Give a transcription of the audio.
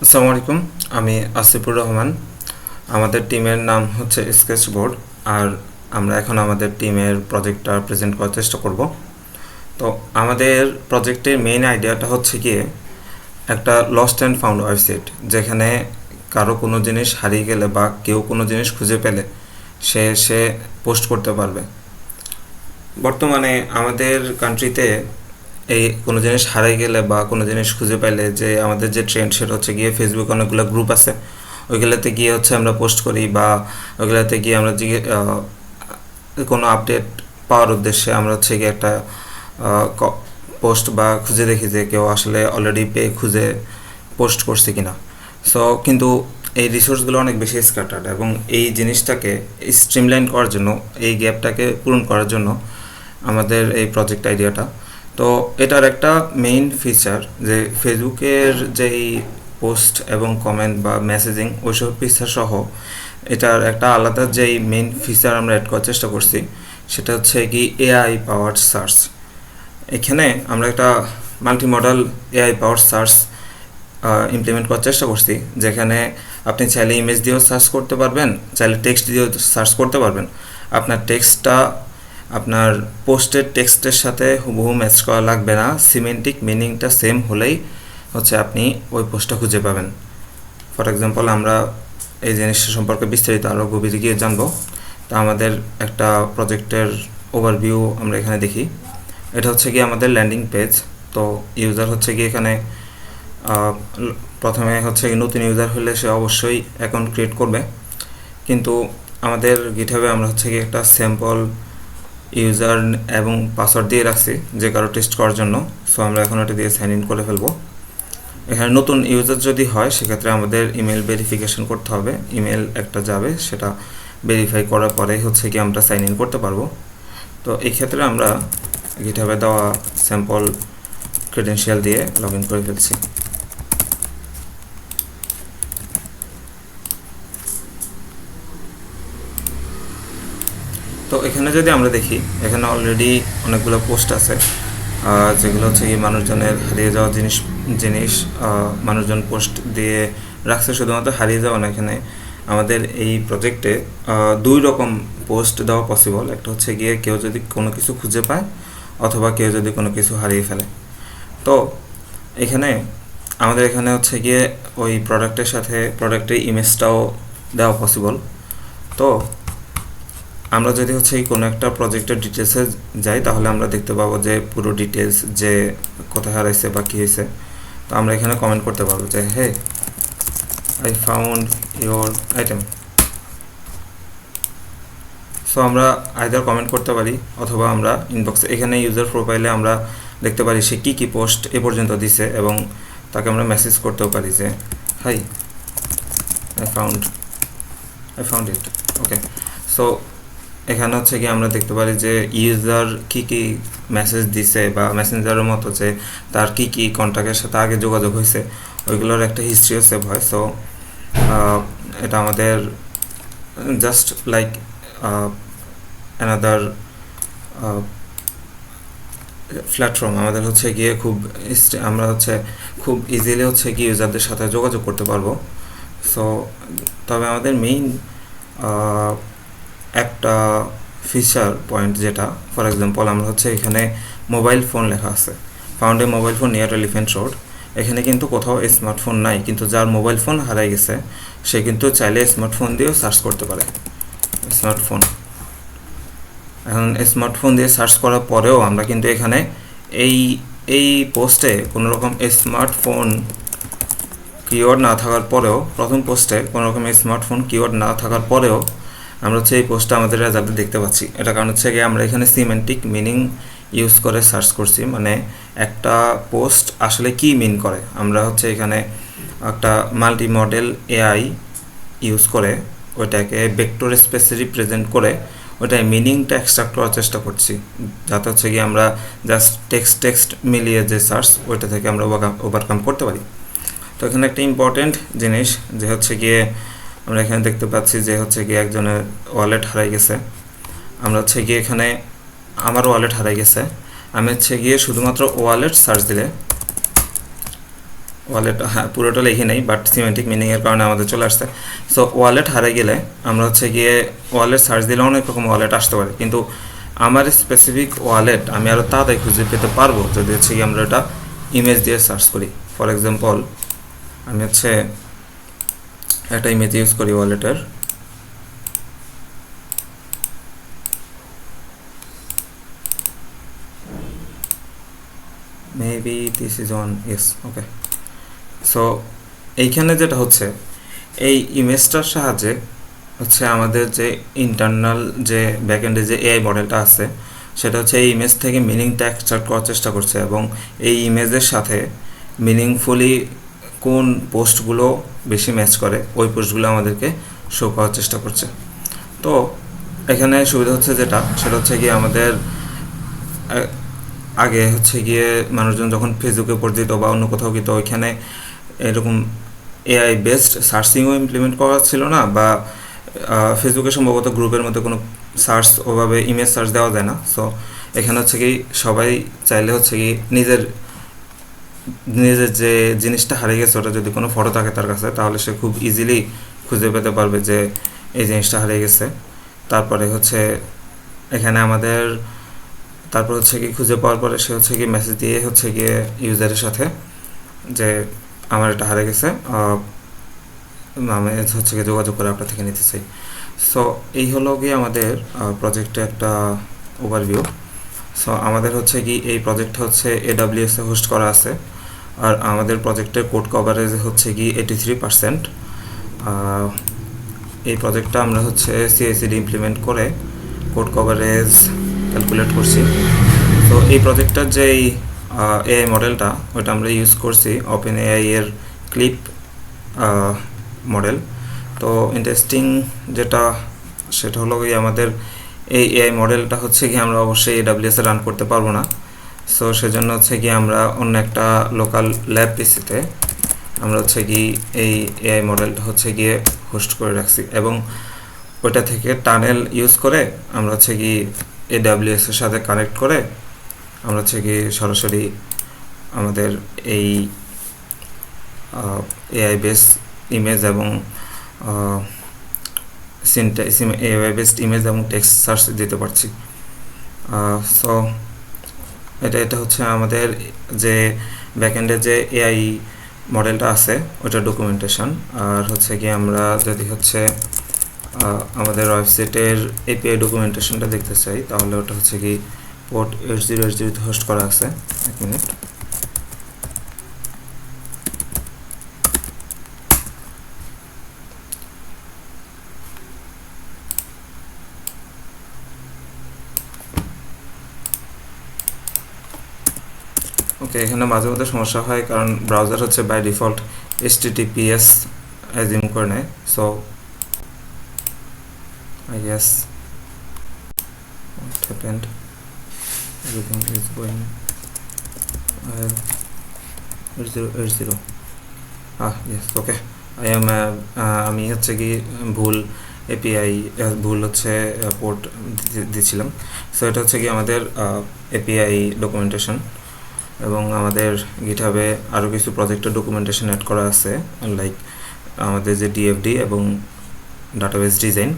আসসালামু আলাইকুম। আমি আসিফুর রহমান। আমাদের টিমের নাম হচ্ছে স্কেচবোর্ড। আর আমরা এখন আমাদের টিমের প্রজেক্টটা প্রেজেন্ট করার চেষ্টা করব। তো আমাদের প্রজেক্টের মেইন আইডিয়াটা হচ্ছে গিয়ে একটা লস্ট অ্যান্ড ফাউন্ড ওয়েবসাইট, যেখানে কারো কোনো জিনিস হারিয়ে গেলে বা কেউ কোনো জিনিস খুঁজে পেলে সে পোস্ট করতে পারবে। বর্তমানে আমাদের কান্ট্রিতে এই কোনো জিনিস হারিয়ে গেলে বা কোনো জিনিস খুঁজে পেলে যে আমাদের যে ট্রেন্ড সেটা হচ্ছে গিয়ে ফেসবুকে অনেকগুলো গ্রুপ আছে, ওইগুলোতে গিয়ে হচ্ছে আমরা পোস্ট করি বা ওইগুলোতে গিয়ে আমরা কোনো আপডেট পাওয়ার উদ্দেশ্যে আমরা হচ্ছে গিয়ে একটা পোস্ট বা খুঁজে দেখি যে কেউ আসলে অলরেডি খুঁজে পোস্ট করছে কিনা। সো কিন্তু এই রিসোর্সগুলো অনেক বেশি স্ক্যাটার্ড, এবং এই জিনিসটাকে স্ট্রিমলাইন করার জন্য, এই গ্যাপটাকে পূরণ করার জন্য আমাদের এই প্রজেক্ট আইডিয়াটা। তো এটার একটা মেইন ফিচার যে ফেসবুকের যেই পোস্ট এবং কমেন্ট বা মেসেজিং ওইসব ফিচার সহ এটার একটা আলাদা যেই মেইন ফিচার আমরা অ্যাড করার চেষ্টা করছি, সেটা হচ্ছে কি এআই পাওয়ার্ড সার্চ। এখানে আমরা একটা মাল্টি মডেল এআই পাওয়ার সার্চ ইমপ্লিমেন্ট করার চেষ্টা করছি, যেখানে আপনি চাইলে ইমেজ দিয়েও সার্চ করতে পারবেন, চাইলে টেক্সট দিয়েও সার্চ করতে পারবেন। আপনার টেক্সটটা আপনার পোস্টের টেক্সটের সাথে হুবহু ম্যাচ করা লাগবে না, সিমেন্টিক মিনিংটা সেম হলেই হচ্ছে আপনি ওই পোস্টটা খুঁজে পাবেন। ফর এক্সাম্পল, আমরা এই জিনিসটা সম্পর্কে বিস্তারিত আরও গভীরে গিয়ে জানবো। তো আমাদের একটা প্রজেক্টের ওভারভিউ আমরা এখানে দেখি। এটা হচ্ছে গিয়ে আমাদের ল্যান্ডিং পেজ। তো ইউজার হচ্ছে গিয়ে এখানে প্রথমে হচ্ছে কি নতুন ইউজার হলে সে অবশ্যই অ্যাকাউন্ট ক্রিয়েট করবে, কিন্তু আমাদের গিটহাবে আমরা হচ্ছে কি একটা স্যাম্পল ইউজার এবং পাসওয়ার্ড দিয়ে রাখছি যে কারো টেস্ট করার জন্য। সো আমরা এখন ওটা দিয়ে সাইন ইন করে ফেলবো। এখানে নতুন ইউজার যদি হয় সেক্ষেত্রে আমাদের ইমেল ভেরিফিকেশন করতে হবে, ইমেল একটা যাবে, সেটা ভেরিফাই করার পরে হচ্ছে কি আমরা সাইন ইন করতে পারবো। তো এই ক্ষেত্রে আমরা গিটহাবে দেওয়া স্যাম্পল ক্রেডেনশিয়াল দিয়ে লগ ইন করে ফেলছি। তো এখানে যদি আমরা দেখি, এখানে অলরেডি অনেকগুলো পোস্ট আছে যেগুলো হচ্ছে কি মানুষজনের হারিয়ে যাওয়া জিনিস মানুষজন পোস্ট দিয়ে রাখছে, শুধুমাত্র হারিয়ে যাওয়া না। এখানে আমাদের এই প্রজেক্টে দুই রকম পোস্ট দেওয়া পসিবল। একটা হচ্ছে গিয়ে কেউ যদি কোনো কিছু খুঁজে পায় অথবা কেউ যদি কোনো কিছু হারিয়ে ফেলে। তো এখানে আমাদের এখানে হচ্ছে গিয়ে ওই প্রোডাক্টের সাথে প্রোডাক্টের ইমেজটাও দেওয়া পসিবল। তো আমরা যদি হচ্ছে কোনো একটা প্রজেক্টের ডিটেলসে যাই, তাহলে আমরা দেখতে পাবো যে পুরো ডিটেলস, যে কোথায় হারাইছে বা কী হয়েছে। তো আমরা এখানে কমেন্ট করতে পারবো যে hey, I found your item. So আমরা আইদার কমেন্ট করতে পারি অথবা আমরা ইনবক্সে, এখানে ইউজার প্রোফাইলে আমরা দেখতে পারি সে কী কী পোস্ট এ পর্যন্ত দিছে, এবং তাকে আমরা মেসেজ করতেও পারি যে hi, I found it. Okay. So এখানে হচ্ছে কি আমরা দেখতে পারি যে ইউজার কী কী মেসেজ দিছে বা মেসেঞ্জারের মতো যে তার কী কী কন্ট্যাক্টের সাথে আগে যোগাযোগ হয়েছে, ওইগুলোর একটা হিস্ট্রিও সেভ হয়। সো এটা আমাদের জাস্ট লাইক অ্যানাদার প্ল্যাটফর্ম। আমাদের হচ্ছে গিয়ে আমরা হচ্ছে খুব ইজিলি হচ্ছে কি ইউজারদের সাথে যোগাযোগ করতে পারবো। সো তবে আমাদের মেইন একটা ফিচার পয়েন্ট যেটা, ফর এক্সাম্পল আমরা হচ্ছে এখানে মোবাইল ফোন লেখা আছে, found a mobile phone near elephant road. এখানে কিন্তু কোথাও স্মার্টফোন নাই, কিন্তু যার মোবাইল ফোন হারাই গেছে সে কিন্তু চাইলে স্মার্টফোন দিয়েও সার্চ করতে পারে। স্মার্টফোন, এখন স্মার্টফোন দিয়ে সার্চ করার পরেও আমরা কিন্তু এখানে এই পোস্টে কোনো রকম স্মার্টফোন কিওয়ার্ড না থাকার পরেও, প্রথম পোস্টে কোনো রকম স্মার্টফোন কিওয়ার্ড না থাকার পরেও আমরা হচ্ছে এই পোস্টটা আমাদের রেজাল্টে দেখতে পাচ্ছি। এটা কারণ হচ্ছে গিয়ে আমরা এখানে সিমেন্টিক মিনিং ইউজ করে সার্চ করছি, মানে একটা পোস্ট আসলে কি মিন করে। আমরা হচ্ছে এখানে একটা মাল্টি মডেল এআই ইউজ করে ওইটাকে ভেক্টর স্পেসে রিপ্রেজেন্ট করে ওইটাই মিনিংটা এক্সট্রাক্ট করার চেষ্টা করছি, যাতে হচ্ছে গিয়ে আমরা জাস্ট টেক্সট মিলিয়ে যে সার্চ ওইটা থেকে আমরা ওভারকাম করতে পারি। তো এখানে একটা ইম্পর্টেন্ট জিনিস যে হচ্ছে গিয়ে আমরা এখানে দেখতে পাচ্ছি যে হচ্ছে গিয়ে একজনের ওয়ালেট হারাই গেছে। আমরা হচ্ছে গিয়ে এখানে আমার ওয়ালেট হারাই গেছে, আমি হচ্ছে গিয়ে শুধুমাত্র ওয়ালেট সার্চ দিলে ওয়ালেট, হ্যাঁ পুরোটা লিখে নেই, বাট সিমেন্টিক মিনিংয়ের কারণে আমাদের চলে আসছে। সো ওয়ালেট হারিয়ে গেলে আমরা হচ্ছে গিয়ে ওয়ালেট সার্চ দিলে অনেক রকম ওয়ালেট আসতে পারে, কিন্তু আমার স্পেসিফিক ওয়ালেট আমি আরও তাড়াতাড়ি খুঁজে পেতে পারবো যদি হচ্ছে গিয়ে আমরা এটা ইমেজ দিয়ে সার্চ করি। ফর এক্সাম্পল আমি হচ্ছে একটা ইমেজ ইউজ করি ওয়ালেটের, maybe this is on, yes, okay. So এইখানে যেটা হচ্ছে এই ইমেজটার সাহায্যে হচ্ছে আমাদের যে ইন্টারনাল যে ব্যাকএন্ডে যে এআই মডেলটা আছে সেটা হচ্ছে এই ইমেজ থেকে মিনিংটা এক্সট্রাক্ট করার চেষ্টা করছে, এবং এই ইমেজের সাথে মিনিংফুলি কোন পোস্টগুলো বেশি ম্যাচ করে ওই পোস্টগুলো আমাদেরকে শো করার চেষ্টা করছে। তো এখানে সুবিধা হচ্ছে যেটা সেটা হচ্ছে গিয়ে আমাদের আগে হচ্ছে গিয়ে মানুষজন যখন ফেসবুকে পড়ে দিত বা অন্য কোথাও গিয়ে, তো ওইখানে এরকম এআই বেসড সার্চিংও ইমপ্লিমেন্ট করা ছিল না, বা ফেসবুকে সম্ভবত গ্রুপের মধ্যে কোনো সার্চ ওভাবে ইমেজ সার্চ দেওয়া যায় না। সো এখানে হচ্ছে কি সবাই চাইলে হচ্ছে কি নিজের যে জিনিসটা হারিয়ে গেছে ওটা যদি কোনো ফটো থাকে তার কাছে, তাহলে সে খুব ইজিলি খুঁজে পেতে পারবে যে এই জিনিসটা হারিয়ে গেছে। তারপরে হচ্ছে এখানে আমাদের তারপর হচ্ছে কি খুঁজে পাওয়ার পরে সে হচ্ছে কি মেসেজ দিয়ে হচ্ছে গিয়ে ইউজারের সাথে যে আমার এটা হারিয়ে গেছে, আমি হচ্ছে গিয়ে যোগাযোগ করে আপনার থেকে নিতে চাই। সো এই হলো গিয়ে আমাদের প্রজেক্টে একটা ওভারভিউ। সো আমাদের হচ্ছে কি এই প্রজেক্ট হচ্ছে AWS এ হোস্ট করা আছে, আর আমাদের প্রজেক্টের কোড কভারেজ হচ্ছে কি 83%। এই প্রজেক্টটা আমরা হচ্ছে CI/CD ইমপ্লিমেন্ট করে কোড কভারেজ ক্যালকুলেট করছি। তো এই প্রজেক্টটার যেই এআই মডেলটা ওটা আমরা ইউজ করছি OpenAI এর ক্লিপ মডেল। তো ইন্টারেস্টিং যেটা সেটা হলো কি আমাদের এই এআই মডেলটা হচ্ছে কি আমরা অবশ্যই AWS এ রান করতে পারবো না। সো সেজন্য হচ্ছে কি আমরা অন্য একটা লোকাল ল্যাব পিসিতে আমরা হচ্ছে কি এই এআই মডেলটা হচ্ছে গিয়ে হোস্ট করে রাখছি, এবং ওইটা থেকে টানেল ইউজ করে আমরা হচ্ছে কি AWS এর সাথে কানেক্ট করে আমরা হচ্ছে কি সরাসরি আমাদের এই এআই বেস ইমেজ এবং এআই বেসড ইমেজ এবং টেক্সট সার্চ দিতে পারছি। সো এটা হচ্ছে আমাদের যে ব্যাকএন্ডে যে এআই মডেলটা আছে ওটা ডকুমেন্টেশন। আর হচ্ছে কি আমরা যদি হচ্ছে আমাদের ওয়েবসাইটের এপিআই ডকুমেন্টেশনটা দেখতে চাই তাহলে ওটা হচ্ছে কি পোর্ট 8080 হোস্ট করা আছে। এক মিনিট, ওকে। এখানে মাঝে মধ্যে সমস্যা হয় কারণ ব্রাউজার হচ্ছে বাই ডিফল্ট HTTPS অ্যাজিউম করে নেয়। So I guess what happened, everything is going well. 8080 yes, okay. আমি হচ্ছে কি ভুল এপিআই ভুল হচ্ছে পোর্ট দিয়েছিলাম। সো এটা হচ্ছে কি আমাদের এপিআই ডকুমেন্টেশন, এবং আমাদের গিটহাবে আরও কিছু প্রজেক্টের ডকুমেন্টেশন অ্যাড করা আছে, লাইক আমাদের যে ডিএফডি এবং ডাটাবেস ডিজাইন।